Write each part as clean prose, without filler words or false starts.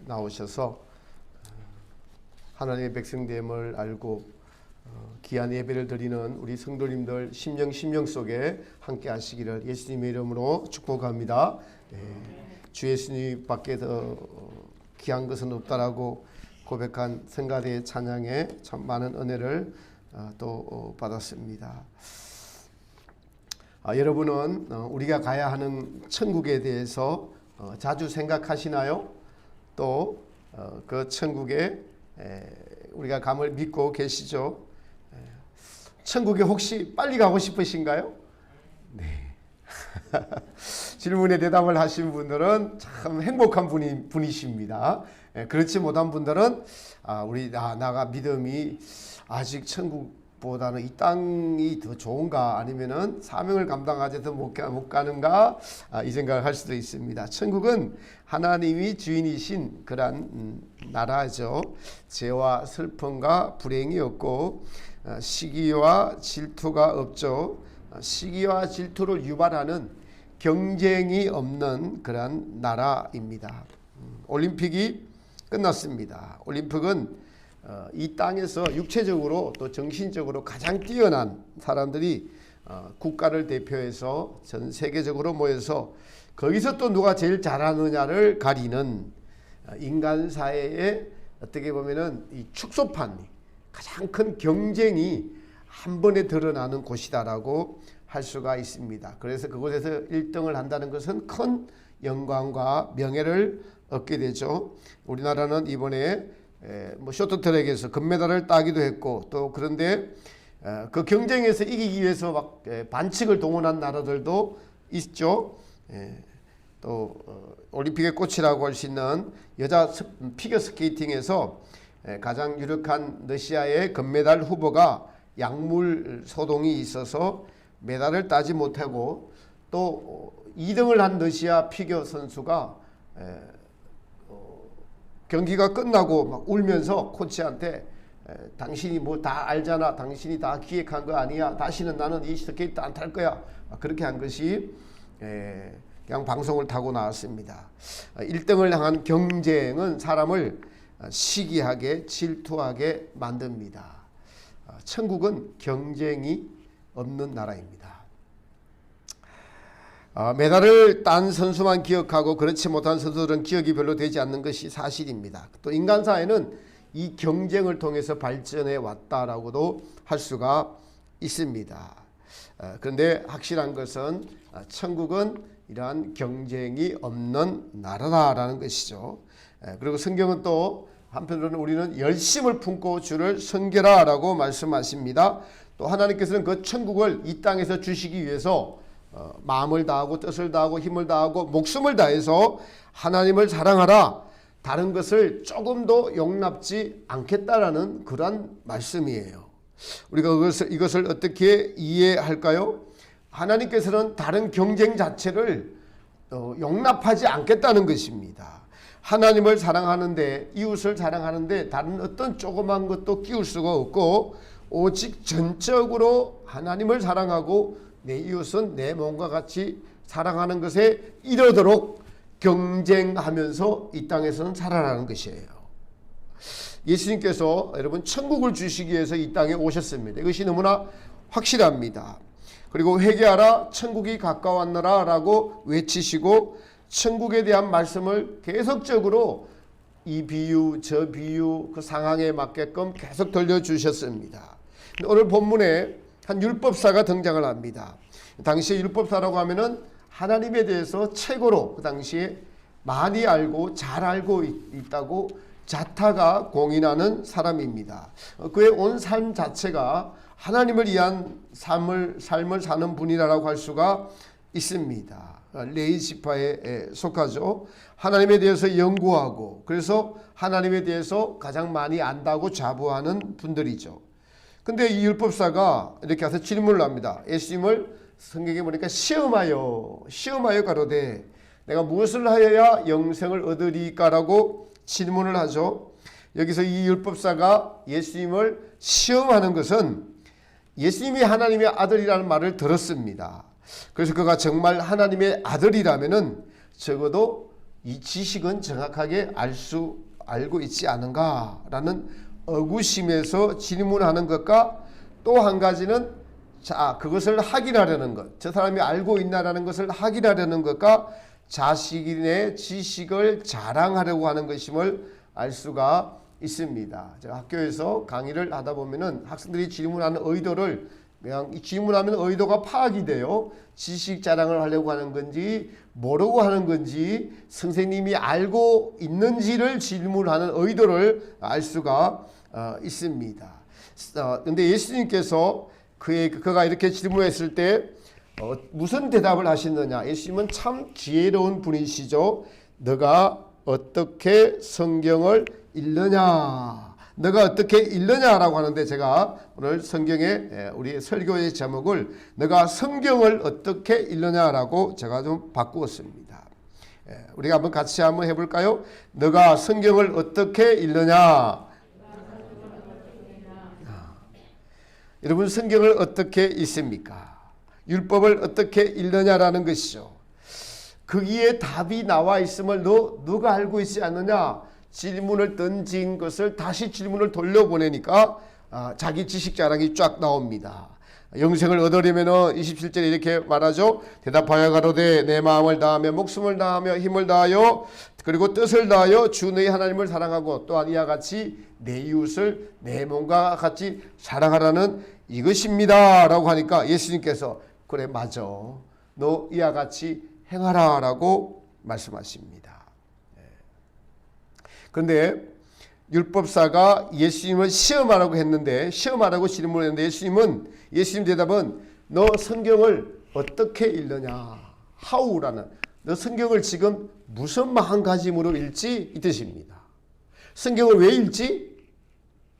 나오셔서 하나님의 백성됨을 알고 귀한 예배를 드리는 우리 성도님들 심령 속에 함께 하시기를 예수님의 이름으로 축복합니다. 주 예수님 밖에 더 귀한 것은 없다라고 고백한 성가대의 찬양에 참 많은 은혜를 또 받았습니다. 여러분은 우리가 가야 하는 천국에 대해서 자주 생각하시나요? 또 그 천국에 우리가 감을 믿고 계시죠? 천국에 혹시 빨리 가고 싶으신가요? 네. 질문에 대답을 하신 분들은 참 행복한 분이십니다. 그렇지 못한 분들은 나가 믿음이 아직 천국보다는 이 땅이 더 좋은가, 아니면은 사명을 감당하지 더 못 가는가, 이 생각을 할 수도 있습니다. 천국은 하나님이 주인이신 그러한 나라죠. 죄와 슬픔과 불행이 없고 시기와 질투가 없죠. 시기와 질투를 유발하는 경쟁이 없는 그러한 나라입니다. 올림픽이 끝났습니다. 올림픽은 이 땅에서 육체적으로 또 정신적으로 가장 뛰어난 사람들이 국가를 대표해서 전 세계적으로 모여서 거기서 또 누가 제일 잘하느냐를 가리는 인간 사회의 어떻게 보면은 이 축소판, 가장 큰 경쟁이 한 번에 드러나는 곳이다라고 할 수가 있습니다. 그래서 그곳에서 1등을 한다는 것은 큰 영광과 명예를 얻게 되죠. 우리나라는 이번에 쇼트트랙에서 금메달을 따기도 했고, 또 그런데 그 경쟁에서 이기기 위해서 막 반칙을 동원한 나라들도 있죠. 또 올림픽의 꽃이라고 할 수 있는 여자 피겨 스케이팅에서 가장 유력한 러시아의 금메달 후보가 약물 소동이 있어서 메달을 따지 못하고, 또 2등을 한 러시아 피겨 선수가 경기가 끝나고 막 울면서 코치한테 당신이 뭐 다 알잖아, 당신이 다 기획한 거 아니야, 다시는 나는 이 스케이트 안 탈 거야, 그렇게 한 것이 그냥 방송을 타고 나왔습니다. 1등을 향한 경쟁은 사람을 시기하게 질투하게 만듭니다. 천국은 경쟁이 없는 나라입니다. 메달을 딴 선수만 기억하고 그렇지 못한 선수들은 기억이 별로 되지 않는 것이 사실입니다. 또 인간사회는 이 경쟁을 통해서 발전해 왔다라고도 할 수가 있습니다. 그런데 확실한 것은 천국은 이러한 경쟁이 없는 나라다라는 것이죠. 그리고 성경은 또 한편으로는 우리는 열심을 품고 주를 섬기라라고 말씀하십니다. 또 하나님께서는 그 천국을 이 땅에서 주시기 위해서 마음을 다하고 뜻을 다하고 힘을 다하고 목숨을 다해서 하나님을 사랑하라, 다른 것을 조금도 용납지 않겠다라는 그러한 말씀이에요. 우리가 이것을 어떻게 이해할까요? 하나님께서는 다른 경쟁 자체를 용납하지 않겠다는 것입니다. 하나님을 사랑하는데, 이웃을 사랑하는데 다른 어떤 조그만 것도 끼울 수가 없고, 오직 전적으로 하나님을 사랑하고 내 이웃은 내 몸과 같이 사랑하는 것에 이르도록 경쟁하면서 이 땅에서는 살아라는 것이에요. 예수님께서 여러분 천국을 주시기 위해서 이 땅에 오셨습니다. 이것이 너무나 확실합니다. 그리고 회개하라, 천국이 가까웠노라 라고 외치시고 천국에 대한 말씀을 계속적으로 이 비유 저 비유 그 상황에 맞게끔 계속 들려주셨습니다. 오늘 본문에 한 율법사가 등장을 합니다. 당시에 율법사라고 하면은 하나님에 대해서 최고로 그 당시에 많이 알고 잘 알고 있다고 자타가 공인하는 사람입니다. 그의 온 삶 자체가 하나님을 위한 삶을 사는 분이라고 할 수가 있습니다. 레위 지파에 속하죠. 하나님에 대해서 연구하고, 그래서 하나님에 대해서 가장 많이 안다고 자부하는 분들이죠. 근데 이 율법사가 이렇게 해서 질문을 합니다. 예수님을 성경에 보니까 시험하여 가로되 내가 무엇을 하여야 영생을 얻으리까라고 질문을 하죠. 여기서 이 율법사가 예수님을 시험하는 것은 예수님이 하나님의 아들이라는 말을 들었습니다. 그래서 그가 정말 하나님의 아들이라면은 적어도 이 지식은 정확하게 알고 있지 않은가라는 의구심에서 질문하는 것과 또 한 가지는 그것을 확인하려는 것, 저 사람이 알고 있나라는 것을 확인하려는 것과 자신의 지식을 자랑하려고 하는 것임을 알 수가 있습니다. 제가 학교에서 강의를 하다 보면은 학생들이 질문하는 의도를 그냥 질문하면 의도가 파악이 돼요. 지식 자랑을 하려고 하는 건지 모르고 하는 건지 선생님이 알고 있는지를 질문하는 의도를 알 수가 있습니다. 근데 예수님께서 그가 이렇게 질문했을 때 무슨 대답을 하시느냐? 예수님은 참 지혜로운 분이시죠. 너가 어떻게 성경을 읽느냐? 너가 어떻게 읽느냐라고 하는데 제가 오늘 성경에 우리 설교의 제목을 너가 성경을 어떻게 읽느냐라고 제가 좀 바꾸었습니다. 우리가 한번 같이 한번 해볼까요? 너가 성경을 어떻게 읽느냐? 여러분 성경을 어떻게 읽습니까? 율법을 어떻게 읽느냐라는 것이죠. 거기에 답이 나와 있음을 너가 알고 있지 않느냐? 질문을 던진 것을 다시 질문을 돌려보내니까 자기 지식 자랑이 쫙 나옵니다. 영생을 얻으려면 27절에 이렇게 말하죠. 대답하여 가로되 내 마음을 다하며 목숨을 다하며 힘을 다하여 그리고 뜻을 다하여 주 너희 하나님을 사랑하고 또한 이와 같이 내 이웃을 내 몸과 같이 사랑하라는 이것입니다 라고 하니까 예수님께서 그래 맞아 너 이와 같이 행하라 라고 말씀하십니다. 그런데 율법사가 예수님을 시험하라고 했는데 시험하라고 질문했는데 예수님 대답은 너 성경을 어떻게 읽느냐 how라는 너 성경을 지금 무슨 마음가짐으로 읽지 이 뜻입니다. 성경을 왜 읽지?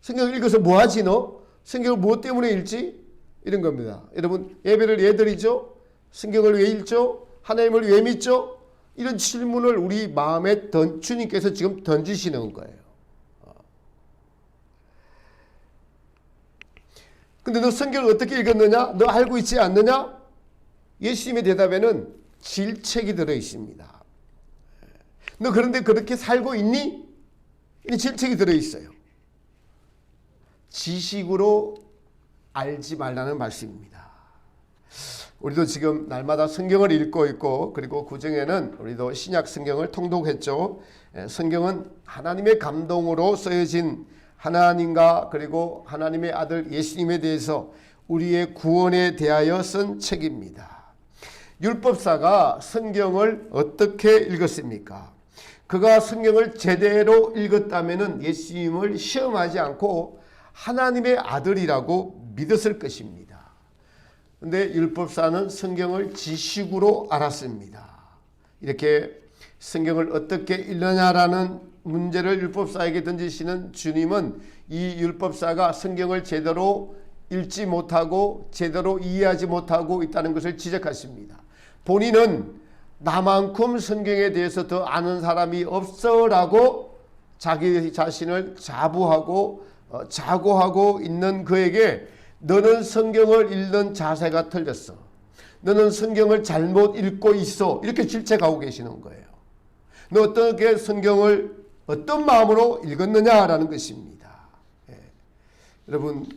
성경을 읽어서 뭐 하지 너? 성경을 무엇 때문에 읽지? 이런 겁니다. 여러분 예배를 왜 드리죠? 성경을 왜 읽죠? 하나님을 왜 믿죠? 이런 질문을 우리 마음에 주님께서 지금 던지시는 거예요. 근데 너 성경을 어떻게 읽었느냐? 너 알고 있지 않느냐? 예수님의 대답에는 질책이 들어 있습니다. 너 그런데 그렇게 살고 있니? 이 질책이 들어 있어요. 지식으로 알지 말라는 말씀입니다. 우리도 지금 날마다 성경을 읽고 있고 그리고 그중에는 우리도 신약 성경을 통독했죠. 성경은 하나님의 감동으로 쓰여진 하나님과 그리고 하나님의 아들 예수님에 대해서 우리의 구원에 대하여 쓴 책입니다. 율법사가 성경을 어떻게 읽었습니까? 그가 성경을 제대로 읽었다면 예수님을 시험하지 않고 하나님의 아들이라고 믿었을 것입니다. 그런데 율법사는 성경을 지식으로 알았습니다. 이렇게 성경을 어떻게 읽느냐라는 문제를 율법사에게 던지시는 주님은 이 율법사가 성경을 제대로 읽지 못하고 제대로 이해하지 못하고 있다는 것을 지적하십니다. 본인은 나만큼 성경에 대해서 더 아는 사람이 없어라고 자기 자신을 자부하고 자고하고 있는 그에게 너는 성경을 읽는 자세가 틀렸어. 너는 성경을 잘못 읽고 있어. 이렇게 질책하고 계시는 거예요. 너 어떻게 성경을 어떤 마음으로 읽었느냐라는 것입니다. 여러분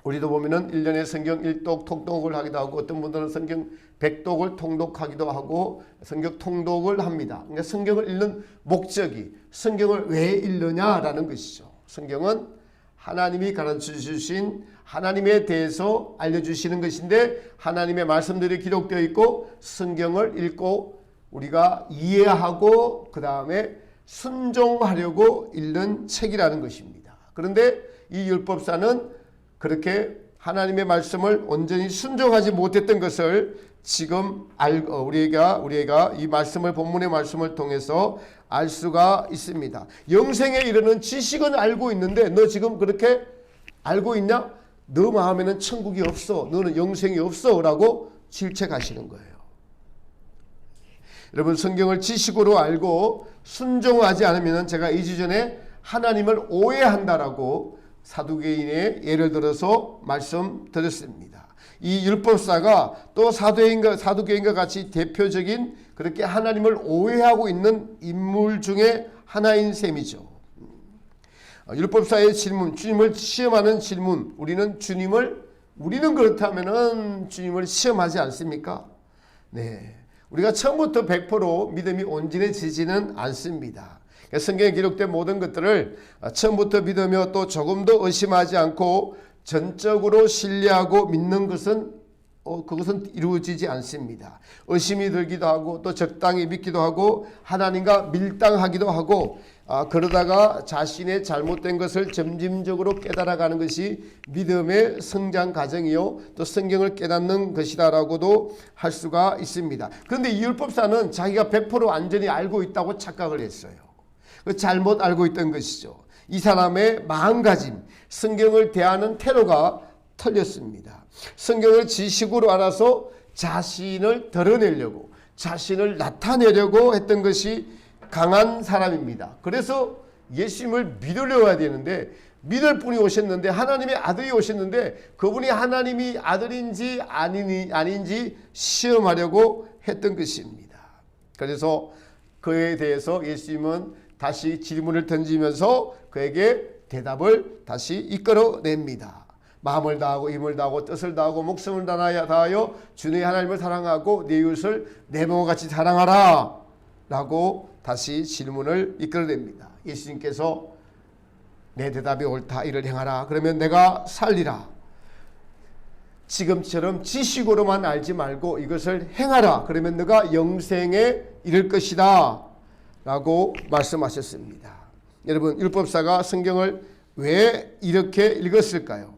우리도 보면은 1년에 성경 1독 통독을 하기도 하고 어떤 분들은 성경 100독을 통독하기도 하고 성경 통독을 합니다. 그러니까 성경을 읽는 목적이 성경을 왜 읽느냐라는 것이죠. 성경은 하나님이 가르쳐 주신 하나님에 대해서 알려주시는 것인데 하나님의 말씀들이 기록되어 있고 성경을 읽고 우리가 이해하고 그 다음에 순종하려고 읽는 책이라는 것입니다. 그런데 이 율법사는 그렇게 하나님의 말씀을 온전히 순종하지 못했던 것을 지금 우리가 이 말씀을 본문의 말씀을 통해서 알 수가 있습니다. 영생에 이르는 지식은 알고 있는데 너 지금 그렇게 알고 있냐? 너 마음에는 천국이 없어. 너는 영생이 없어 라고 질책하시는 거예요. 여러분 성경을 지식으로 알고 순종하지 않으면 제가 2주 전에 하나님을 오해한다라고 사두개인의 예를 들어서 말씀드렸습니다. 이 율법사가 또 사두개인과 같이 대표적인 그렇게 하나님을 오해하고 있는 인물 중에 하나인 셈이죠. 율법사의 질문, 주님을 시험하는 질문, 우리는 그렇다면은 주님을 시험하지 않습니까? 네. 우리가 처음부터 100% 믿음이 온전해지지는 않습니다. 성경에 기록된 모든 것들을 처음부터 믿으며 또 조금도 의심하지 않고 전적으로 신뢰하고 믿는 것은 그것은 이루어지지 않습니다. 의심이 들기도 하고 또 적당히 믿기도 하고 하나님과 밀당하기도 하고 그러다가 자신의 잘못된 것을 점진적으로 깨달아가는 것이 믿음의 성장 과정이요 또 성경을 깨닫는 것이다라고도 할 수가 있습니다. 그런데 이 율법사는 자기가 100% 완전히 알고 있다고 착각을 했어요. 잘못 알고 있던 것이죠. 이 사람의 마음가짐, 성경을 대하는 태도가 틀렸습니다. 성경을 지식으로 알아서 자신을 드러내려고 자신을 나타내려고 했던 것이 강한 사람입니다. 그래서 예수님을 믿으려야 되는데 믿을 분이 오셨는데 하나님의 아들이 오셨는데 그분이 하나님이 아들인지 아닌지 시험하려고 했던 것입니다. 그래서 그에 대해서 예수님은 다시 질문을 던지면서 그에게 대답을 다시 이끌어냅니다. 마음을 다하고 힘을 다하고 뜻을 다하고 목숨을 다하여 주의 하나님을 사랑하고 내 이웃을 내 몸과 같이 사랑하라 라고 다시 질문을 이끌어냅니다. 예수님께서 내 대답이 옳다 이를 행하라 그러면 내가 살리라. 지금처럼 지식으로만 알지 말고 이것을 행하라 그러면 너가 영생에 이를 것이다 라고 말씀하셨습니다. 여러분 율법사가 성경을 왜 이렇게 읽었을까요?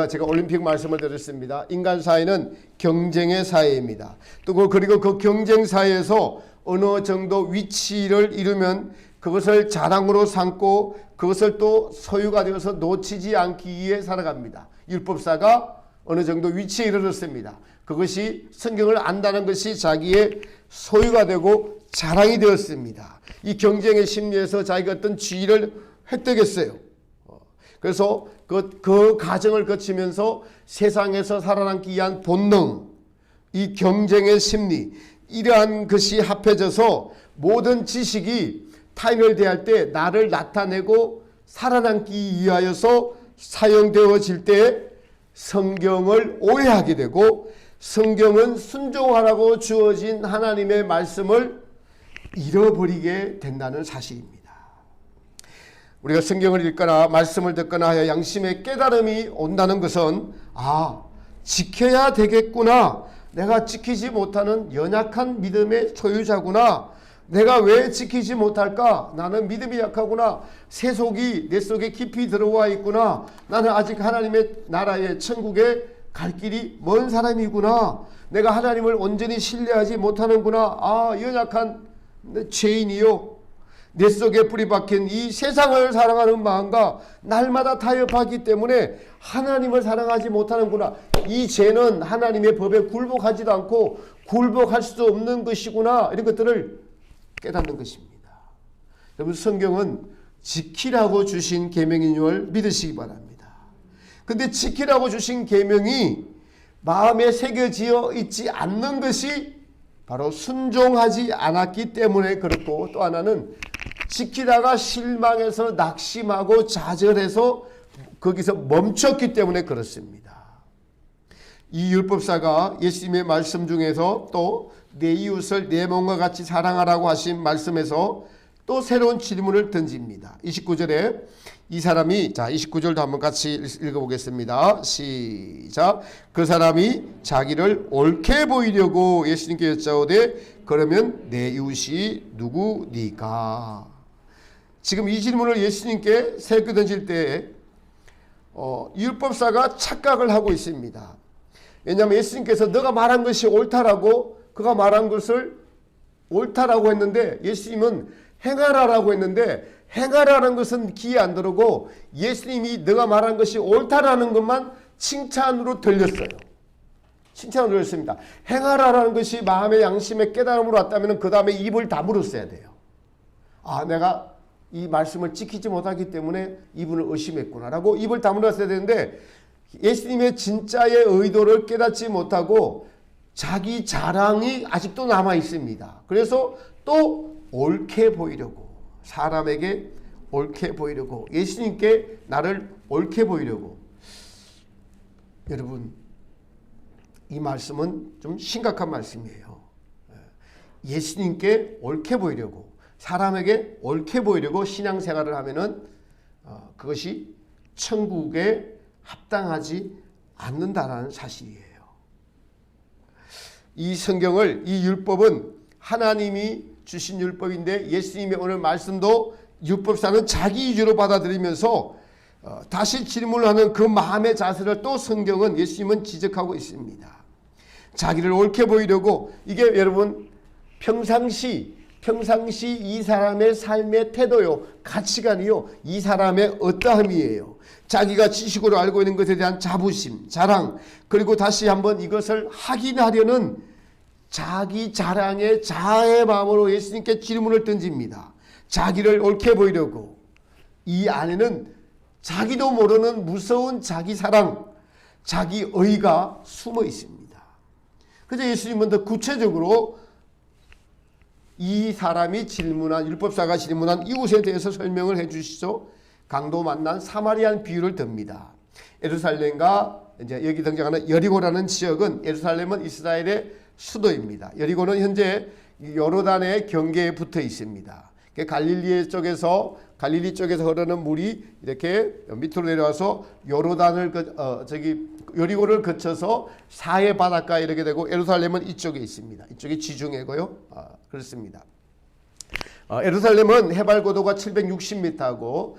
제가 올림픽 말씀을 드렸습니다. 인간 사회는 경쟁의 사회입니다. 또 그리고 그 경쟁 사회에서 어느 정도 위치를 이루면 그것을 자랑으로 삼고 그것을 또 소유가 되어서 놓치지 않기 위해 살아갑니다. 율법사가 어느 정도 위치에 이르렀습니다. 그것이 성경을 안다는 것이 자기의 소유가 되고 자랑이 되었습니다. 이 경쟁의 심리에서 자기가 어떤 지위를 획득했어요. 그래서 그 과정을 거치면서 세상에서 살아남기 위한 본능, 이 경쟁의 심리, 이러한 것이 합해져서 모든 지식이 타인을 대할 때 나를 나타내고 살아남기 위하여서 사용되어질 때 성경을 오해하게 되고 성경은 순종하라고 주어진 하나님의 말씀을 잃어버리게 된다는 사실입니다. 우리가 성경을 읽거나 말씀을 듣거나 하여 양심의 깨달음이 온다는 것은 지켜야 되겠구나. 내가 지키지 못하는 연약한 믿음의 소유자구나. 내가 왜 지키지 못할까? 나는 믿음이 약하구나. 세속이 내 속에 깊이 들어와 있구나. 나는 아직 하나님의 나라의 천국에 갈 길이 먼 사람이구나. 내가 하나님을 온전히 신뢰하지 못하는구나. 연약한 죄인이요. 내 속에 뿌리 박힌 이 세상을 사랑하는 마음과 날마다 타협하기 때문에 하나님을 사랑하지 못하는구나. 이 죄는 하나님의 법에 굴복하지도 않고 굴복할 수 없는 것이구나. 이런 것들을 깨닫는 것입니다. 여러분 성경은 지키라고 주신 계명인 줄 믿으시기 바랍니다. 근데 지키라고 주신 계명이 마음에 새겨지어 있지 않는 것이 바로 순종하지 않았기 때문에 그렇고 또 하나는 지키다가 실망해서 낙심하고 좌절해서 거기서 멈췄기 때문에 그렇습니다. 이 율법사가 예수님의 말씀 중에서 또 내 이웃을 내 몸과 같이 사랑하라고 하신 말씀에서 또 새로운 질문을 던집니다. 29절에 이 사람이 29절도 한번 같이 읽어보겠습니다. 시작. 그 사람이 자기를 옳게 보이려고 예수님께 여짜오되 그러면 내 이웃이 누구니까? 지금 이 질문을 예수님께 새겨 던질 때에 율법사가 착각을 하고 있습니다. 왜냐하면 예수님께서 너가 말한 것이 옳다라고 그가 말한 것을 옳다라고 했는데 예수님은 행하라라고 했는데 행하라는 것은 귀에 안 들어오고 예수님이 너가 말한 것이 옳다라는 것만 칭찬으로 들렸어요. 칭찬으로 들렸습니다. 행하라라는 것이 마음의 양심의 깨달음으로 왔다면 그 다음에 입을 다물었어야 돼요. 내가 이 말씀을 지키지 못하기 때문에 이분을 의심했구나라고 입을 다물었어야 되는데 예수님의 진짜의 의도를 깨닫지 못하고 자기 자랑이 아직도 남아 있습니다. 그래서 또 옳게 보이려고, 사람에게 옳게 보이려고, 예수님께 나를 옳게 보이려고. 여러분, 이 말씀은 좀 심각한 말씀이에요. 예수님께 옳게 보이려고, 사람에게 옳게 보이려고 신앙생활을 하면은 그것이 천국에 합당하지 않는다라는 사실이에요. 이 성경을, 이 율법은 하나님이 주신 율법인데 예수님의 오늘 말씀도 율법사는 자기 위주로 받아들이면서 다시 질문하는 그 마음의 자세를 또 성경은, 예수님은 지적하고 있습니다. 자기를 옳게 보이려고, 이게 여러분 평상시 이 사람의 삶의 태도요, 가치관이요, 이 사람의 어떠함이에요. 자기가 지식으로 알고 있는 것에 대한 자부심, 자랑, 그리고 다시 한번 이것을 확인하려는 자기 자랑의 자아의 마음으로 예수님께 질문을 던집니다. 자기를 옳게 보이려고. 이 안에는 자기도 모르는 무서운 자기 사랑, 자기 의가 숨어 있습니다. 그래서 예수님은 더 구체적으로 이 사람이 질문한, 율법사가 질문한 이웃에 대해서 설명을 해 주시죠. 강도 만난 사마리안 비유를 듭니다. 예루살렘과 이제 여기 등장하는 여리고라는 지역은, 예루살렘은 이스라엘의 수도입니다. 여리고는 현재 요르단의 경계에 붙어 있습니다. 갈릴리 쪽에서 흐르는 물이 이렇게 밑으로 내려와서 요르단을 여리고를 거쳐서 사해 바닷가에 이르게 되고, 예루살렘은 이쪽에 있습니다. 이쪽이 지중해고요. 그렇습니다. 예루살렘은 해발 고도가 760m고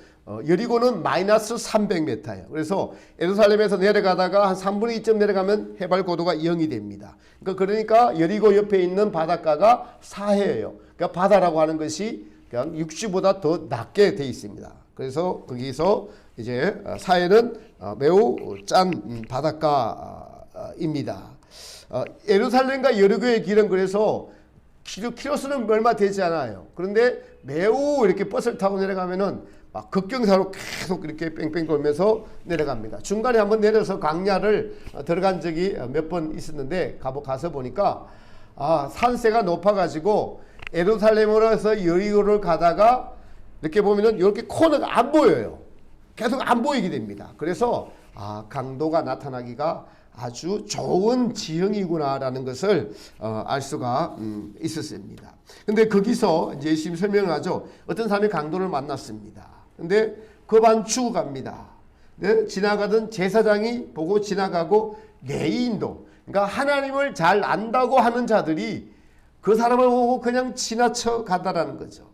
여리고는 마이너스 300m예요. 그래서 예루살렘에서 내려가다가 한 3분의 2점 내려가면 해발 고도가 0이 됩니다. 그러니까 여리고 옆에 있는 바닷가가 사해예요. 그러니까 바다라고 하는 것이 그냥 육지보다 더 낮게 돼 있습니다. 그래서 거기서 이제 사해는 매우 짠 바닷가입니다. 예루살렘과 여리고의 길은 그래서 키로수는 얼마 되지 않아요. 그런데 매우 이렇게 버스를 타고 내려가면은 막 급경사로 계속 이렇게 뺑뺑 돌면서 내려갑니다. 중간에 한번 내려서 광야를 들어간 적이 몇 번 있었는데 가서 보니까 산세가 높아가지고 예루살렘으로 해서 여리고를 가다가 이렇게 보면은 이렇게 코너가 안 보여요. 계속 안 보이게 됩니다. 그래서 강도가 나타나기가 아주 좋은 지형이구나라는 것을 알 수가 있었습니다. 근데 거기서 이제 예수님이 설명을 하죠. 어떤 사람이 강도를 만났습니다. 근데 그 죽어갑니다. 네? 지나가던 제사장이 보고 지나가고, 레위인도, 그러니까 하나님을 잘 안다고 하는 자들이 그 사람을 보고 그냥 지나쳐 가다라는 거죠.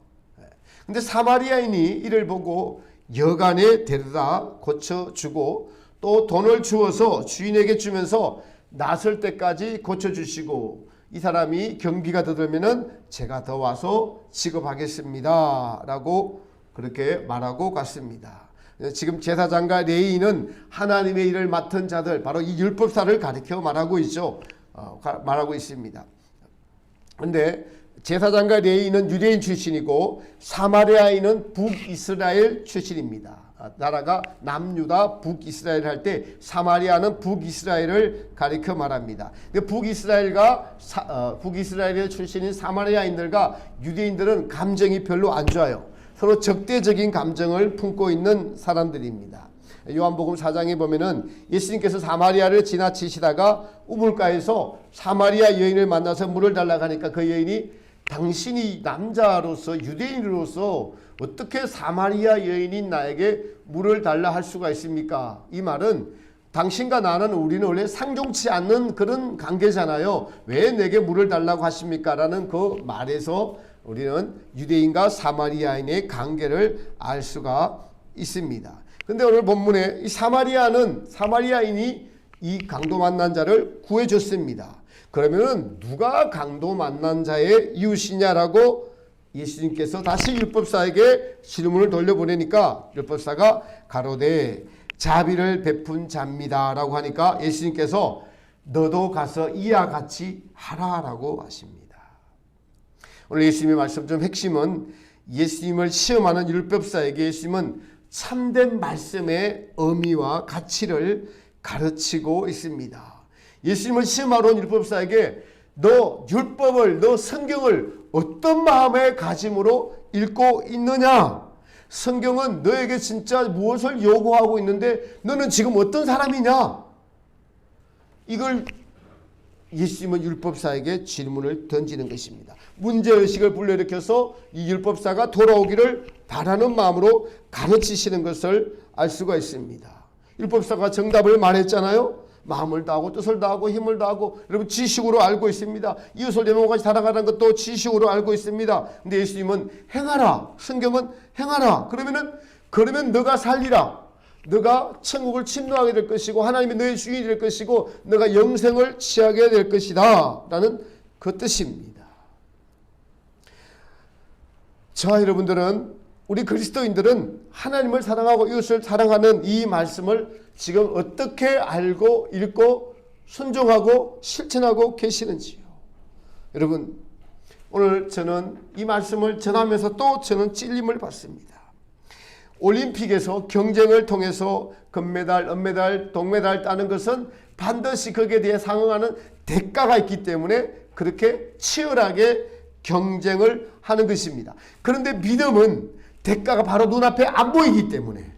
근데 사마리아인이 이를 보고 여간에 데려다 고쳐주고, 또 돈을 주어서 주인에게 주면서 나설 때까지 고쳐주시고, 이 사람이 경비가 더 들면은 제가 더 와서 지급하겠습니다 라고 그렇게 말하고 갔습니다. 지금 제사장과 레위인은 하나님의 일을 맡은 자들, 바로 이 율법사를 가리켜 말하고 있죠. 말하고 있습니다. 그런데 제사장과 레위인은 유대인 출신이고 사마리아인은 북이스라엘 출신입니다. 나라가 남유다 북이스라엘 할 때 사마리아는 북이스라엘을 가리켜 말합니다. 북이스라엘 출신인 사마리아인들과 유대인들은 감정이 별로 안 좋아요. 서로 적대적인 감정을 품고 있는 사람들입니다. 요한복음 4장에 보면은 예수님께서 사마리아를 지나치시다가 우물가에서 사마리아 여인을 만나서 물을 달라고 하니까 그 여인이, 당신이 남자로서 유대인으로서 어떻게 사마리아 여인인 나에게 물을 달라 할 수가 있습니까? 이 말은 당신과 나는, 우리는 원래 상종치 않는 그런 관계잖아요. 왜 내게 물을 달라고 하십니까? 라는 그 말에서 우리는 유대인과 사마리아인의 관계를 알 수가 있습니다. 근데 오늘 본문에 이 사마리아인이 이 강도 만난 자를 구해줬습니다. 그러면은 누가 강도 만난 자의 이웃이냐라고 예수님께서 다시 율법사에게 질문을 돌려보내니까 율법사가 가로되 자비를 베푼 자입니다 라고 하니까 예수님께서 너도 가서 이와 같이 하라라고 하십니다. 오늘 예수님의 말씀 좀 핵심은 예수님을 시험하는 율법사에게 예수님은 참된 말씀의 의미와 가치를 가르치고 있습니다. 예수님을 시험하러 온 율법사에게 너 율법을, 너 성경을 어떤 마음의 가짐으로 읽고 있느냐? 성경은 너에게 진짜 무엇을 요구하고 있는데 너는 지금 어떤 사람이냐? 이걸 예수님은 율법사에게 질문을 던지는 것입니다. 문제의식을 불러일으켜서 이 율법사가 돌아오기를 바라는 마음으로 가르치시는 것을 알 수가 있습니다. 율법사가 정답을 말했잖아요. 마음을 다하고 뜻을 다하고 힘을 다하고, 여러분 지식으로 알고 있습니다. 이웃을 내 몸같이 사랑하는 것도 지식으로 알고 있습니다. 근데 예수님은 행하라. 성경은 행하라. 그러면 너가 살리라. 너가 천국을 침노하게 될 것이고 하나님이 너의 주인이 될 것이고 너가 영생을 취하게 될 것이다 라는 그 뜻입니다. 자, 여러분들은, 우리 그리스도인들은 하나님을 사랑하고 이웃을 사랑하는 이 말씀을 지금 어떻게 알고 읽고 순종하고 실천하고 계시는지요? 여러분, 오늘 저는 이 말씀을 전하면서 또 저는 찔림을 받습니다. 올림픽에서 경쟁을 통해서 금메달, 은메달, 동메달 따는 것은 반드시 거기에 대해 상응하는 대가가 있기 때문에 그렇게 치열하게 경쟁을 하는 것입니다. 그런데 믿음은 대가가 바로 눈앞에 안 보이기 때문에,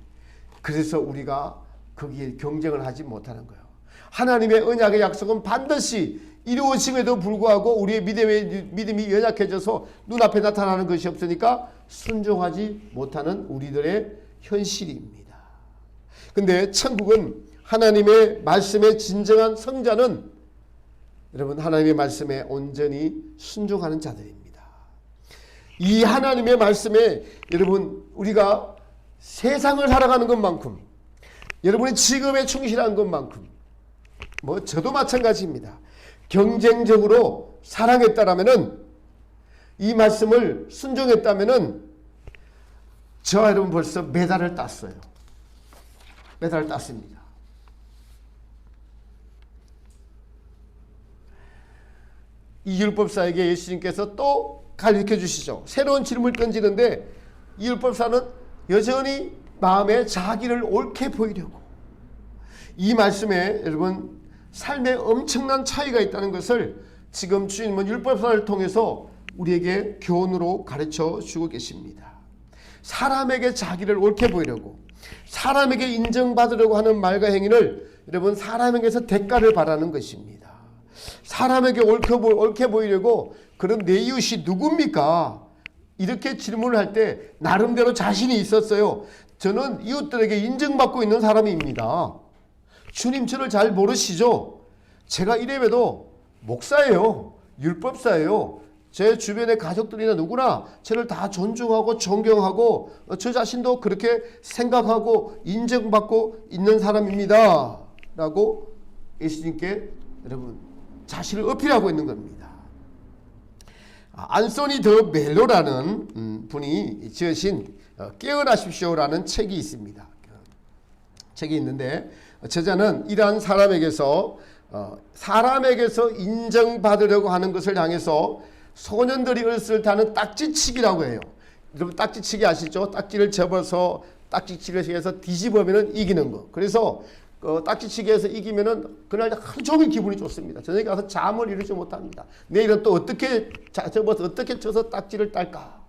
그래서 우리가 거기에 경쟁을 하지 못하는 거예요. 하나님의 언약의 약속은 반드시 이루어짐에도 불구하고 우리의 믿음이 연약해져서 눈앞에 나타나는 것이 없으니까 순종하지 못하는 우리들의 현실입니다. 근데 천국은 하나님의 말씀의 진정한 성자는, 여러분, 하나님의 말씀에 온전히 순종하는 자들입니다. 이 하나님의 말씀에, 여러분, 우리가 세상을 살아가는 것만큼, 여러분이 직업에 충실한 것만큼, 저도 마찬가지입니다. 경쟁적으로 사랑했다라면은, 이 말씀을 순종했다면은, 저와 여러분 벌써 메달을 땄어요. 메달을 땄습니다. 이 율법사에게 예수님께서 또 가르쳐 주시죠. 새로운 질문을 던지는데, 이 율법사는 여전히 마음에 자기를 옳게 보이려고, 이 말씀에 여러분 삶에 엄청난 차이가 있다는 것을 지금 주님은 율법사를 통해서 우리에게 교훈으로 가르쳐 주고 계십니다. 사람에게 자기를 옳게 보이려고, 사람에게 인정받으려고 하는 말과 행위를 여러분 사람에게서 대가를 바라는 것입니다. 사람에게 옳게 보이려고, 그럼 내 이웃이 누굽니까? 이렇게 질문을 할 때 나름대로 자신이 있었어요. 저는 이웃들에게 인정받고 있는 사람입니다. 주님 저를 잘 모르시죠? 제가 이래봬도 목사예요. 율법사예요. 제 주변의 가족들이나 누구나 저를 다 존중하고 존경하고 저 자신도 그렇게 생각하고 인정받고 있는 사람입니다. 라고 예수님께 여러분 자신을 어필하고 있는 겁니다. 안소니 더 멜로라는 분이 지으신 깨어나십시오라는 책이 있습니다. 책이 있는데 저자는 이러한 사람에게서 인정받으려고 하는 것을 향해서 소년들이 어렸을 때 하는 딱지치기라고 해요. 여러분 딱지치기 아시죠? 딱지를 접어서 딱지치기를 해서 뒤집으면 이기는 거. 그래서 딱지치기에서 이기면은 그날 하루 종일 기분이 좋습니다. 저녁에 가서 잠을 이루지 못합니다. 내일은 또 어떻게 접어서 어떻게 쳐서 딱지를 딸까?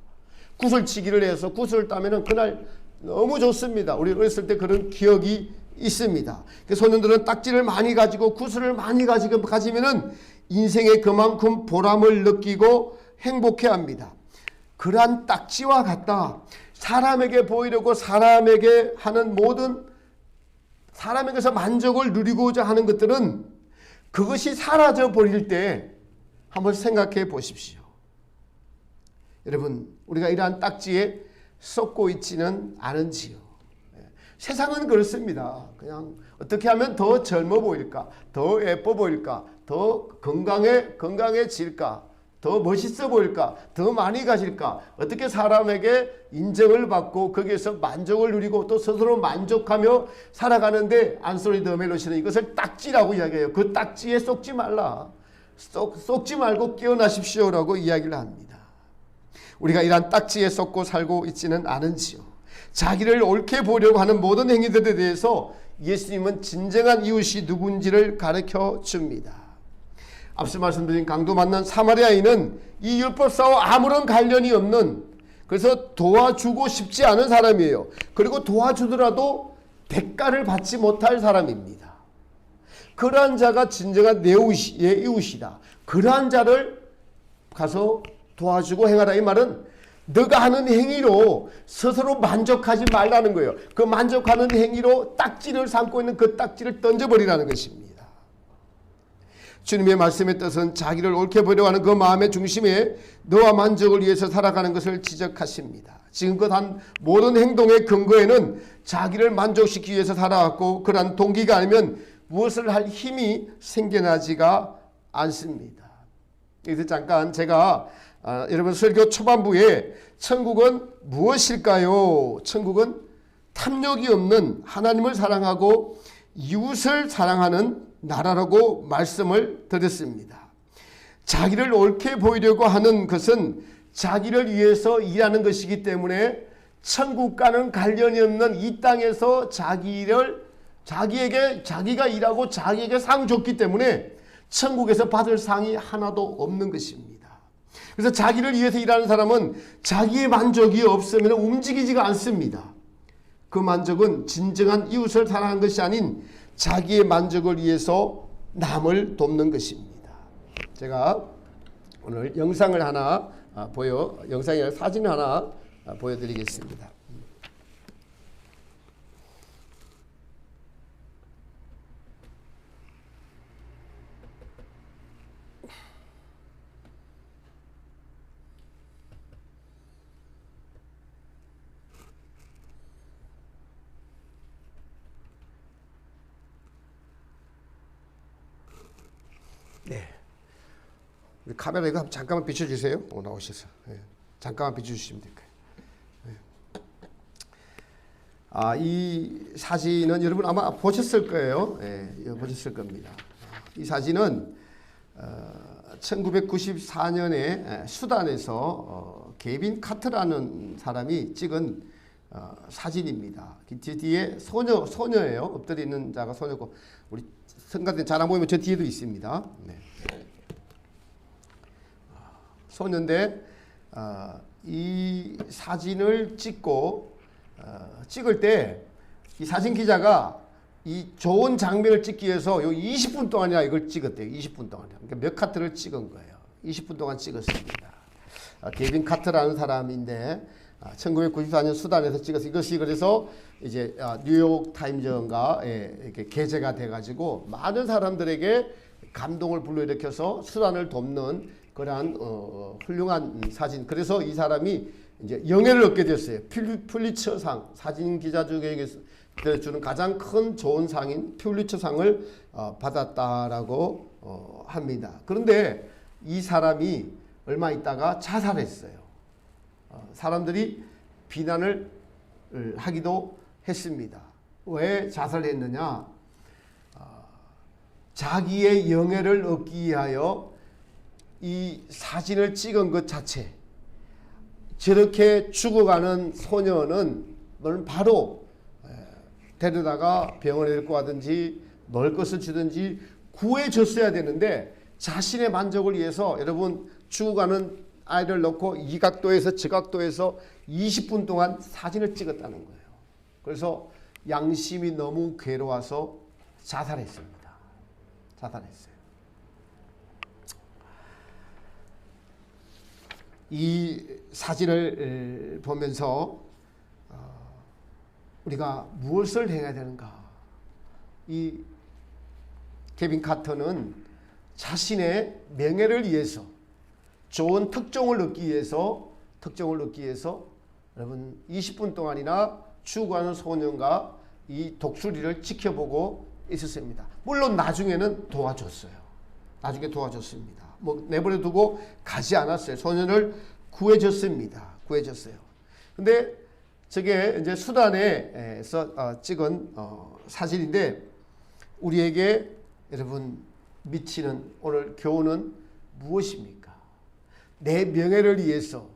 구슬치기를 해서 구슬을 따면은 그날 너무 좋습니다. 우리 어렸을 때 그런 기억이 있습니다. 소년들은 딱지를 많이 가지고 구슬을 많이 가지면은 인생에 그만큼 보람을 느끼고 행복해합니다. 그러한 딱지와 같다. 사람에게 보이려고 사람에게 하는 모든 사람에게서 만족을 누리고자 하는 것들은 그것이 사라져 버릴 때 한번 생각해 보십시오. 여러분, 우리가 이러한 딱지에 썩고 있지는 않은지요. 세상은 그렇습니다. 그냥 어떻게 하면 더 젊어 보일까, 더 예뻐 보일까, 더 건강해질까, 더 멋있어 보일까, 더 많이 가질까, 어떻게 사람에게 인정을 받고 거기에서 만족을 누리고 또 스스로 만족하며 살아가는데, 안소니 더 멜로시는 이것을 딱지라고 이야기해요. 그 딱지에 속지 말라. 속지 말고 깨어나십시오라고 이야기를 합니다. 우리가 이러한 딱지에 썩고 살고 있지는 않은지요. 자기를 옳게 보려고 하는 모든 행위들에 대해서 예수님은 진정한 이웃이 누군지를 가르쳐 줍니다. 앞서 말씀드린 강도 만난 사마리아인은 이 율법사와 아무런 관련이 없는, 그래서 도와주고 싶지 않은 사람이에요. 그리고 도와주더라도 대가를 받지 못할 사람입니다. 그러한 자가 진정한 내 이웃이다. 그러한 자를 가서 도와주고 행하라. 이 말은 너가 하는 행위로 스스로 만족하지 말라는 거예요. 그 만족하는 행위로 딱지를 삼고 있는 그 딱지를 던져버리라는 것입니다. 주님의 말씀의 뜻은 자기를 옳게 보려고 하는 그 마음의 중심에 너와 만족을 위해서 살아가는 것을 지적하십니다. 지금껏 한 모든 행동의 근거에는 자기를 만족시키기 위해서 살아왔고, 그러한 동기가 아니면 무엇을 할 힘이 생겨나지가 않습니다. 여기서 잠깐 제가 여러분 설교 초반부에 천국은 무엇일까요? 천국은 탐욕이 없는 하나님을 사랑하고 이웃을 사랑하는 나라라고 말씀을 드렸습니다. 자기를 옳게 보이려고 하는 것은 자기를 위해서 일하는 것이기 때문에 천국과는 관련이 없는 이 땅에서 자기가 일하고 자기에게 상 줬기 때문에 천국에서 받을 상이 하나도 없는 것입니다. 그래서 자기를 위해서 일하는 사람은 자기의 만족이 없으면 움직이지가 않습니다. 그 만족은 진정한 이웃을 사랑하는 것이 아닌 자기의 만족을 위해서 남을 돕는 것입니다. 제가 오늘 영상을 하나 영상이 아니라 사진 하나 보여드리겠습니다. 네. 카메라 이거 잠깐만 비춰주세요. 나오셔서. 네. 잠깐만 비춰주시면 될까요? 네. 이 사진은 여러분 아마 보셨을 거예요. 네, 보셨을 겁니다. 이 사진은 1994년에 수단에서 게빈 카트라는 사람이 찍은 사진입니다. 뒤에 소녀예요. 엎드려 있는 자가 소녀고, 우리 성가대 잘 안 보이면 저 뒤에도 있습니다. 네. 소녀인데 이 사진을 찍을 때 이 사진 기자가 이 좋은 장면을 찍기 위해서 요 20분 동안이나 이걸 찍었대요. 20분 동안. 그러니까 몇 카트를 찍은 거예요. 20분 동안 찍었습니다. 게빈 카트라는 사람인데 1994년 수단에서 찍어서 이것이 그래서 이제 뉴욕 타임즈인가에 이렇게 게재가 돼가지고 많은 사람들에게 감동을 불러일으켜서 수단을 돕는 그러한 훌륭한 사진. 그래서 이 사람이 이제 영예를 얻게 됐어요. 퓰리처상, 사진 기자 중에 주는 가장 큰 좋은 상인 퓰리처상을 받았다라고 합니다. 그런데 이 사람이 얼마 있다가 자살했어요. 사람들이 비난을 하기도 했습니다. 왜 자살했느냐? 자기의 영예를 얻기 위하여 이 사진을 찍은 것 자체, 저렇게 죽어가는 소녀는 바로 데려다가 병원에 데리고 가든지 먹을 것을 주든지 구해줬어야 되는데, 자신의 만족을 위해서 여러분 죽어가는 아이를 놓고 이 각도에서 저 각도에서 20분 동안 사진을 찍었다는 거예요. 그래서 양심이 너무 괴로워서 자살했습니다. 자살했어요. 이 사진을 보면서 우리가 무엇을 해야 되는가? 이 케빈 카터는 자신의 명예를 위해서, 좋은 특종을 얻기 위해서 여러분 20분 동안이나 죽어가는 소년과 이 독수리를 지켜보고 있었습니다. 물론 나중에는 도와줬어요. 나중에 도와줬습니다. 뭐 내버려 두고 가지 않았어요. 소년을 구해줬습니다. 구해줬어요. 근데 저게 이제 수단에서 찍은 사진인데, 우리에게 여러분 미치는 오늘 교훈은 무엇입니까? 내 명예를 위해서,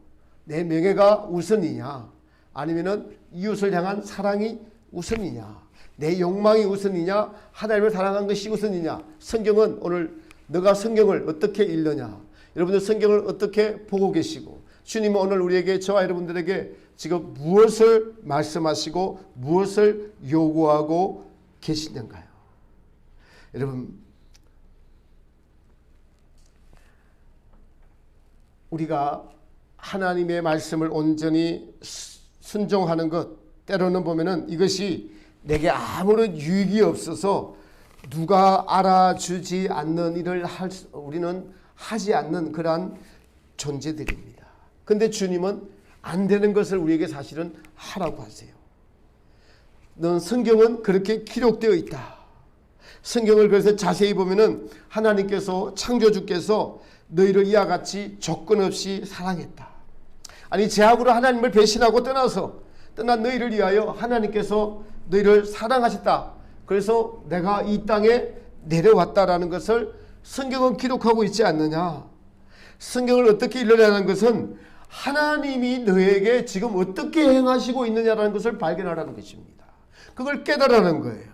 내 명예가 우선이냐, 아니면은 이웃을 향한 사랑이 우선이냐, 내 욕망이 우선이냐, 하나님을 사랑한 것이 우선이냐. 성경은 오늘 너가 성경을 어떻게 읽느냐, 여러분들 성경을 어떻게 보고 계시고, 주님은 오늘 우리에게, 저와 여러분들에게 지금 무엇을 말씀하시고 무엇을 요구하고 계시는가요? 여러분, 우리가 하나님의 말씀을 온전히 순종하는 것, 때로는 보면은 이것이 내게 아무런 유익이 없어서 누가 알아주지 않는 일을 우리는 하지 않는 그러한 존재들입니다. 근데 주님은 안 되는 것을 우리에게 사실은 하라고 하세요. 넌 성경은 그렇게 기록되어 있다. 성경을 그래서 자세히 보면은 하나님께서, 창조주께서 너희를 이와 같이 조건 없이 사랑했다. 아니, 죄악으로 하나님을 배신하고 떠난 너희를 위하여 하나님께서 너희를 사랑하셨다. 그래서 내가 이 땅에 내려왔다라는 것을 성경은 기록하고 있지 않느냐. 성경을 어떻게 읽으려는 것은 하나님이 너에게 지금 어떻게 행하시고 있느냐라는 것을 발견하라는 것입니다. 그걸 깨달으라는 거예요.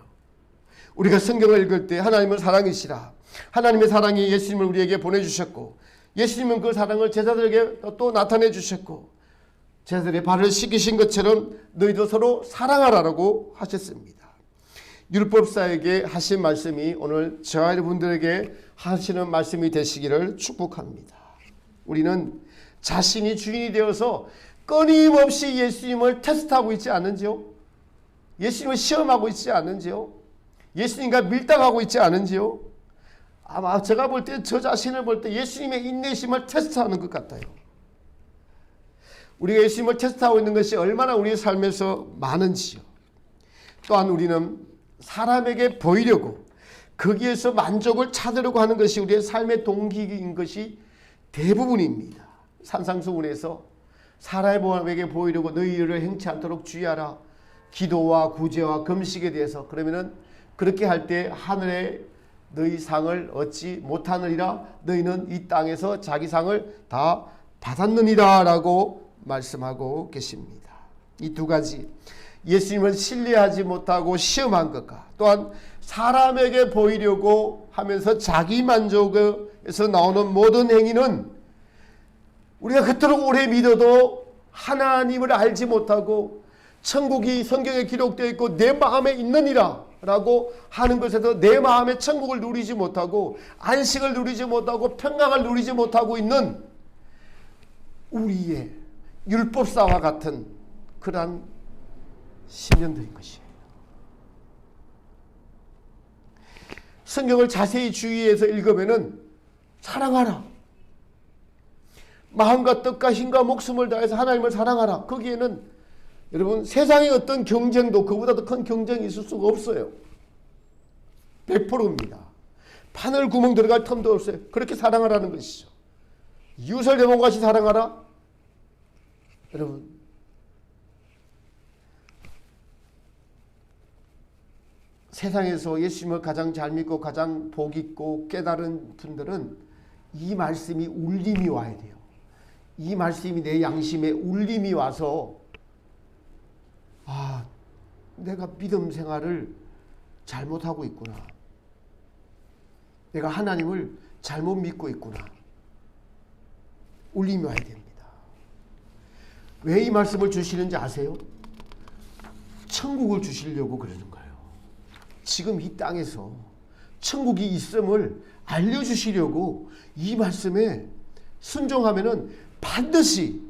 우리가 성경을 읽을 때 하나님은 사랑이시라. 하나님의 사랑이 예수님을 우리에게 보내주셨고, 예수님은 그 사랑을 제자들에게 또 나타내 주셨고, 제자들의 발을 씻기신 것처럼 너희도 서로 사랑하라고 하셨습니다. 율법사에게 하신 말씀이 오늘 저와 여러분들에게 하시는 말씀이 되시기를 축복합니다. 우리는 자신이 주인이 되어서 끊임없이 예수님을 테스트하고 있지 않은지요? 예수님을 시험하고 있지 않은지요? 예수님과 밀당하고 있지 않은지요? 아마 제가 볼 때, 저 자신을 볼 때 예수님의 인내심을 테스트하는 것 같아요. 우리가 예수님을 테스트하고 있는 것이 얼마나 우리의 삶에서 많은지요. 또한 우리는 사람에게 보이려고, 거기에서 만족을 찾으려고 하는 것이 우리의 삶의 동기인 것이 대부분입니다. 산상수훈에서 사람에게 보이려고 너희를 행치 않도록 주의하라. 기도와 구제와 금식에 대해서, 그러면은 그렇게 할 때 하늘에 너희 상을 얻지 못하느니라. 너희는 이 땅에서 자기 상을 다 받았느니라 라고 말씀하고 계십니다. 이 두 가지, 예수님을 신뢰하지 못하고 시험한 것과, 또한 사람에게 보이려고 하면서 자기 만족에서 나오는 모든 행위는 우리가 그토록 오래 믿어도 하나님을 알지 못하고 천국이 성경에 기록되어 있고 내 마음에 있느니라 라고 하는 것에서 내 마음의 천국을 누리지 못하고 안식을 누리지 못하고 평강을 누리지 못하고 있는 우리의 율법사와 같은 그러한 신년들인 것이에요. 성경을 자세히 주의해서 읽으면은 사랑하라, 마음과 뜻과 힘과 목숨을 다해서 하나님을 사랑하라. 거기에는 여러분, 세상의 어떤 경쟁도 그보다 더 큰 경쟁이 있을 수가 없어요. 100%입니다. 바늘 구멍 들어갈 틈도 없어요. 그렇게 사랑하라는 것이죠. 이웃을 내 몸같이 사랑하라. 여러분, 세상에서 예수님을 가장 잘 믿고 가장 복 있고 깨달은 분들은 이 말씀이 울림이 와야 돼요. 이 말씀이 내 양심에 울림이 와서, 아, 내가 믿음 생활을 잘못하고 있구나. 내가 하나님을 잘못 믿고 있구나. 울림이 와야 됩니다. 왜 이 말씀을 주시는지 아세요? 천국을 주시려고 그러는 거예요. 지금 이 땅에서 천국이 있음을 알려주시려고 이 말씀에 순종하면은 반드시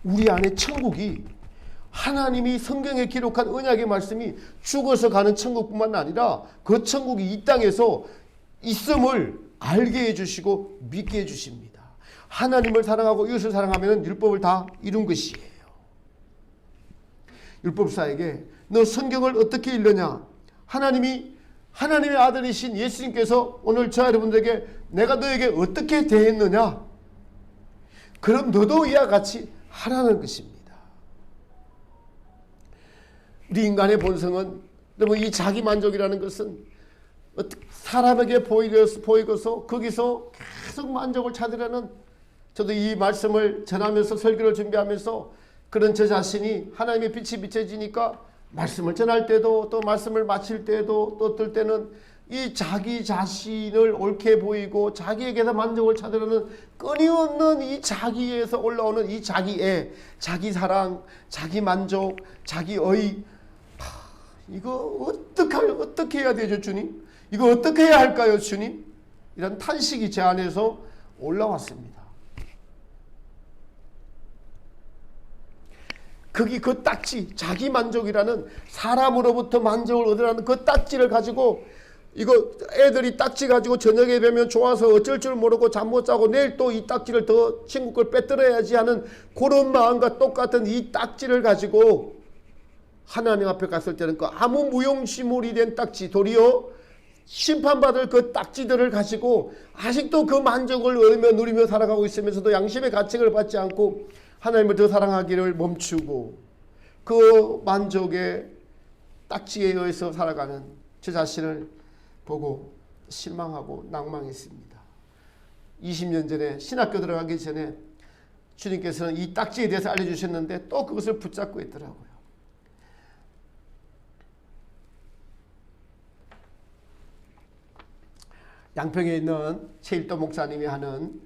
우리 안에 천국이, 하나님이 성경에 기록한 언약의 말씀이 죽어서 가는 천국뿐만 아니라 그 천국이 이 땅에서 있음을 알게 해주시고 믿게 해주십니다. 하나님을 사랑하고 이웃을 사랑하면 율법을 다 이룬 것이에요. 율법사에게 너 성경을 어떻게 읽느냐? 하나님의 아들이신 예수님께서 오늘 저 여러분들에게 내가 너에게 어떻게 대했느냐? 그럼 너도 이와 같이 하라는 것입니다. 우리 인간의 본성은, 이 자기 만족이라는 것은 사람에게 보이고서 거기서 계속 만족을 찾으려는 저도 이 말씀을 전하면서 설교를 준비하면서 그런 저 자신이 하나님의 빛이 비춰지니까 말씀을 전할 때도 또 말씀을 마칠 때도 또 어떨 때는 이 자기 자신을 옳게 보이고 자기에게서 만족을 찾으려는 끊임없는 이 자기에서 올라오는 이 자기애, 자기 사랑, 자기 만족, 자기의 이거 어떻게 해야 되죠, 주님? 이거 어떻게 해야 할까요, 주님? 이런 탄식이 제 안에서 올라왔습니다. 거기 그 딱지, 자기 만족이라는 사람으로부터 만족을 얻으라는 그 딱지를 가지고 이거 애들이 딱지 가지고 저녁에 뵈면 좋아서 어쩔 줄 모르고 잠 못 자고 내일 또 이 딱지를 더 친구 걸 빼들어야지 하는 그런 마음과 똑같은 이 딱지를 가지고 하나님 앞에 갔을 때는 그 아무 무용지물이 된 딱지, 도리어 심판받을 그 딱지들을 가지고 아직도 그 만족을 누리며 살아가고 있으면서도 양심의 가책을 받지 않고 하나님을 더 사랑하기를 멈추고 그 만족의 딱지에 의해서 살아가는 저 자신을 보고 실망하고 낭망했습니다. 20년 전에 신학교 들어가기 전에 주님께서는 이 딱지에 대해서 알려주셨는데 또 그것을 붙잡고 있더라고요. 양평에 있는 최일도 목사님이 하는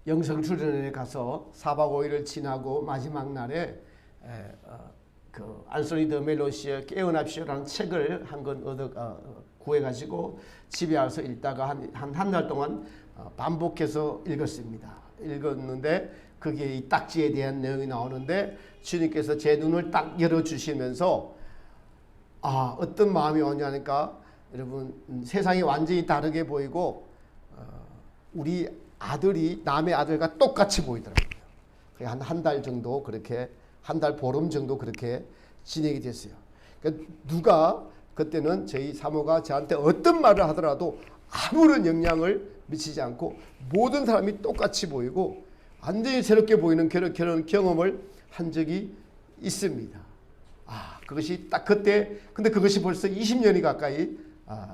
영성수련회에 가서 4박 5일을 지나고 마지막 날에 그 안소니 더 멜로시의 깨어납시오라는 책을 한 권 구해가지고 집에 와서 읽다가 한 달 동안 반복해서 읽었습니다. 읽었는데 거기에 이 딱지에 대한 내용이 나오는데 주님께서 제 눈을 딱 열어주시면서 어떤 마음이 오냐니까 여러분 세상이 완전히 다르게 보이고 우리 아들이 남의 아들과 똑같이 보이더라고요. 한 달 정도 그렇게 한 달 보름 정도 그렇게 진행이 됐어요. 그러니까 누가 그때는 저희 사모가 저한테 어떤 말을 하더라도 아무런 영향을 미치지 않고 모든 사람이 똑같이 보이고 완전히 새롭게 보이는 그런 경험을 한 적이 있습니다. 그것이 딱 그때 근데 그것이 벌써 20년이 가까이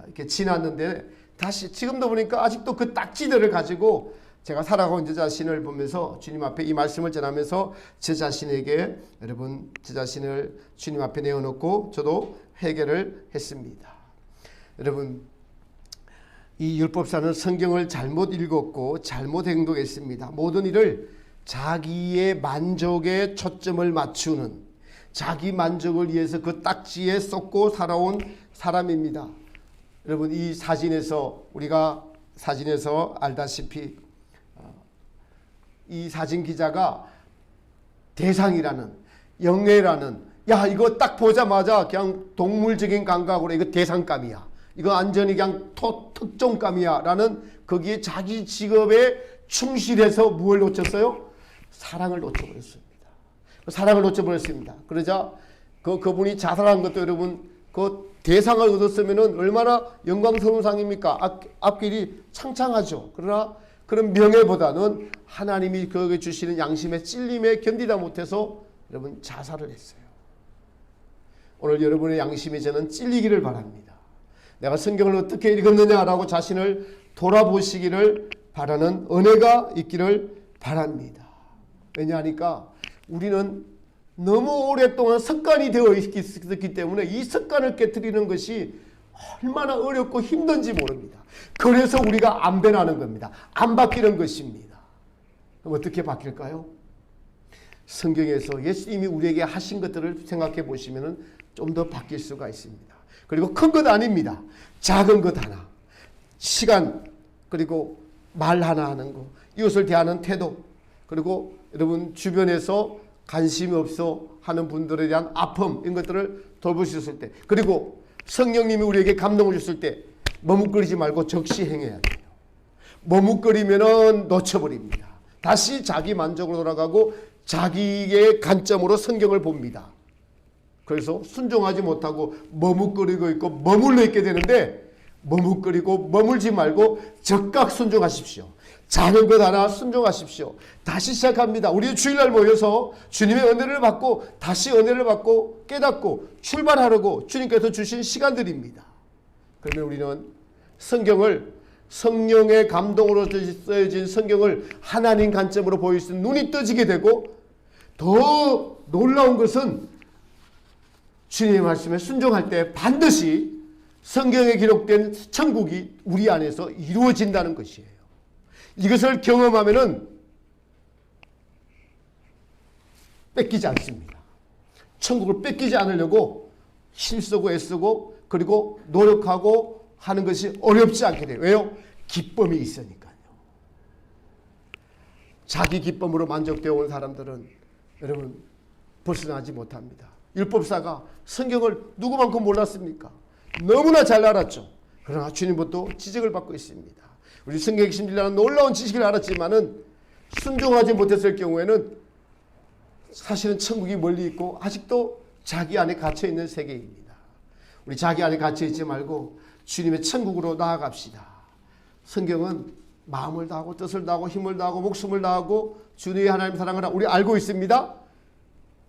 이렇게 지났는데 다시 지금도 보니까 아직도 그 딱지들을 가지고 제가 살아가는 제 자신을 보면서 주님 앞에 이 말씀을 전하면서 제 자신에게 여러분 제 자신을 주님 앞에 내어놓고 저도 회개를 했습니다. 여러분 이 율법사는 성경을 잘못 읽었고 잘못 행동했습니다. 모든 일을 자기의 만족에 초점을 맞추는 자기 만족을 위해서 그 딱지에 쏟고 살아온 사람입니다. 여러분 이 사진에서 우리가 사진에서 알다시피 이 사진 기자가 대상이라는 영예라는 이거 딱 보자마자 그냥 동물적인 감각으로 이거 대상감이야. 이거 완전히 그냥 특종감이야 라는 거기에 자기 직업에 충실해서 무엇을 놓쳤어요? 사랑을 놓쳐버렸습니다. 사랑을 놓쳐버렸습니다. 그러자 그분이 자살한 것도 여러분 그 대상을 얻었으면 얼마나 영광스러운 상입니까? 앞길이 창창하죠. 그러나 그런 명예보다는 하나님이 그에게 주시는 양심의 찔림에 견디다 못해서 여러분 자살을 했어요. 오늘 여러분의 양심이 저는 찔리기를 바랍니다. 내가 성경을 어떻게 읽었느냐라고 자신을 돌아보시기를 바라는 은혜가 있기를 바랍니다. 왜냐하니까 우리는 너무 오랫동안 습관이 되어 있기 때문에 이 습관을 깨트리는 것이 얼마나 어렵고 힘든지 모릅니다. 그래서 우리가 안 변하는 겁니다. 안 바뀌는 것입니다. 그럼 어떻게 바뀔까요? 성경에서 예수님이 우리에게 하신 것들을 생각해 보시면 좀 더 바뀔 수가 있습니다. 그리고 큰 것 아닙니다. 작은 것 하나, 시간, 그리고 말 하나 하는 거, 이웃을 대하는 태도, 그리고 여러분 주변에서 관심이 없어 하는 분들에 대한 아픔 이런 것들을 돌보셨을 때, 그리고 성령님이 우리에게 감동을 줬을 때 머뭇거리지 말고 적시 행해야 돼요. 머뭇거리면은 놓쳐버립니다. 다시 자기 만족으로 돌아가고 자기의 관점으로 성경을 봅니다. 그래서 순종하지 못하고 머뭇거리고 있고 머물러 있게 되는데 머뭇거리고 머물지 말고 적극 순종하십시오. 작은 것 하나 순종하십시오. 다시 시작합니다. 우리 주일날 모여서 주님의 은혜를 받고 다시 은혜를 받고 깨닫고 출발하려고 주님께서 주신 시간들입니다. 그러면 우리는 성경을 성령의 감동으로 쓰여진 성경을 하나님 관점으로 보일 수 있는 눈이 떠지게 되고, 더 놀라운 것은 주님의 말씀에 순종할 때 반드시 성경에 기록된 천국이 우리 안에서 이루어진다는 것이에요. 이것을 경험하면은 뺏기지 않습니다. 천국을 뺏기지 않으려고 힘쓰고 애쓰고 그리고 노력하고 하는 것이 어렵지 않게 돼요. 왜요? 기쁨이 있으니까요. 자기 기쁨으로 만족되어 온 사람들은 여러분 벗어나지 못합니다. 율법사가 성경을 누구만큼 몰랐습니까? 너무나 잘 알았죠. 그러나 주님부터 지적을 받고 있습니다. 우리 성경에 심지라는 놀라운 지식을 알았지만은 순종하지 못했을 경우에는 사실은 천국이 멀리 있고 아직도 자기 안에 갇혀 있는 세계입니다. 우리 자기 안에 갇혀 있지 말고 주님의 천국으로 나아갑시다. 성경은 마음을 다하고 뜻을 다하고 힘을 다하고 목숨을 다하고 주님의 하나님 사랑하라. 우리 알고 있습니다.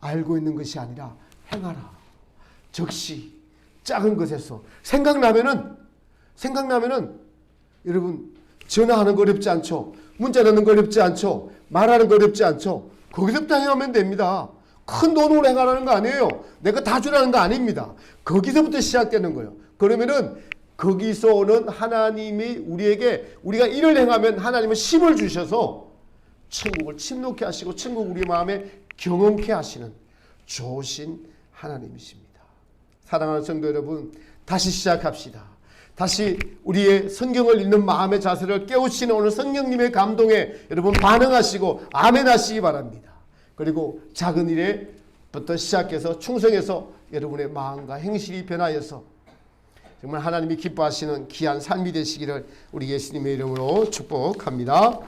알고 있는 것이 아니라 행하라. 적시 작은 것에서 생각나면은 여러분 전화하는 거 어렵지 않죠. 문자 넣는 거 어렵지 않죠. 말하는 거 어렵지 않죠. 거기서부터 행하면 됩니다. 큰 돈으로 행하라는 거 아니에요. 내가 다 주라는 거 아닙니다. 거기서부터 시작되는 거예요. 그러면은 거기서 오는 하나님이 우리가 일을 행하면 하나님은 힘을 주셔서 천국을 침노케 하시고 천국 우리 마음에 경험케 하시는 좋으신 하나님이십니다. 사랑하는 성도 여러분, 다시 시작합시다. 다시 우리의 성경을 읽는 마음의 자세를 깨우치는 오늘 성령님의 감동에 여러분 반응하시고 아멘 하시기 바랍니다. 그리고 작은 일에부터 시작해서 충성해서 여러분의 마음과 행실이 변하여서 정말 하나님이 기뻐하시는 귀한 삶이 되시기를 우리 예수님의 이름으로 축복합니다.